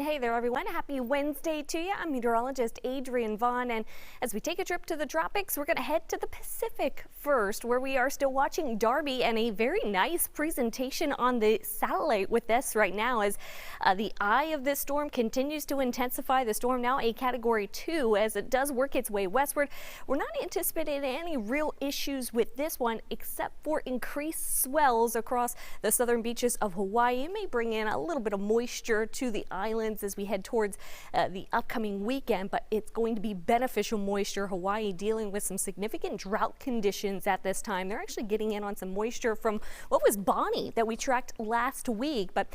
Hey there, everyone. Happy Wednesday to you. I'm meteorologist Adrienne Vaughn, and as we take a trip to the tropics, we're going to head to the Pacific first, where we are still watching Darby and a very nice presentation on the satellite with this right now as the eye of this storm continues to intensify. The storm now a Category 2 as it does work its way westward. We're not anticipating any real issues with this one except for increased swells across the southern beaches of Hawaii. It may bring in a little bit of moisture to the island as we head towards the upcoming weekend, but it's going to be beneficial moisture. Hawaii dealing with some significant drought conditions at this time. They're actually getting in on some moisture from what was Bonnie that we tracked last week. But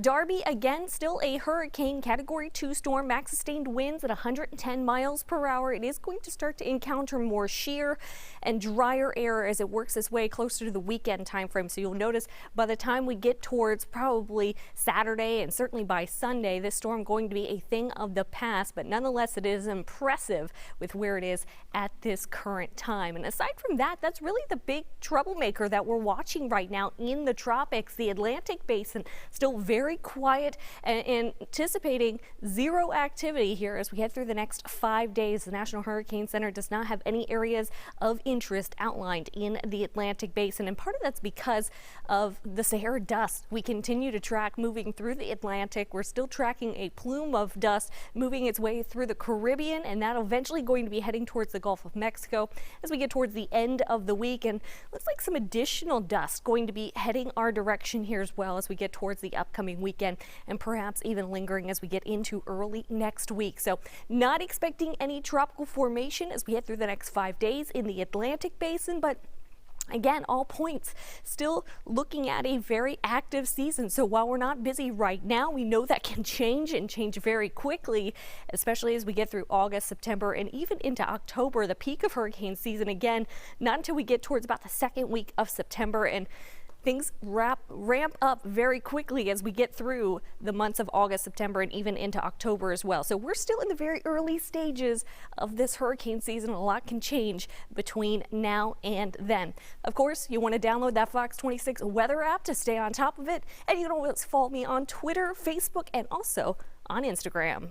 Darby, again, still a hurricane Category 2 storm, max sustained winds at 110 miles per hour. It is going to start to encounter more shear and drier air as it works its way closer to the weekend time frame. So you'll notice by the time we get towards probably Saturday and certainly by Sunday, this storm going to be a thing of the past, but nonetheless it is impressive with where it is at this current time. And aside from that, that's really the big troublemaker that we're watching right now in the tropics. The Atlantic Basin still very quiet and anticipating zero activity here as we head through the next 5 days. The National Hurricane Center does not have any areas of interest outlined in the Atlantic Basin, and part of that's because of the Saharan Dust we continue to track moving through the Atlantic. We're still tracking a plume of dust moving its way through the Caribbean, and that eventually going to be heading towards the Gulf of Mexico as we get towards the end of the week. And looks like some additional dust going to be heading our direction here as well as we get towards the upcoming weekend, and perhaps even lingering as we get into early next week. So not expecting any tropical formation as we head through the next 5 days in the Atlantic Basin, but again, all points still looking at a very active season. So while we're not busy right now, we know that can change and change very quickly, especially as we get through August, September, and even into October, the peak of hurricane season. Again, not until we get towards about the second week of September, and things ramp up very quickly as we get through the months of August, September, and even into October as well. So we're still in the very early stages of this hurricane season. A lot can change between now and then. Of course, you want to download that Fox 26 weather app to stay on top of it. And you can always follow me on Twitter, Facebook, and also on Instagram.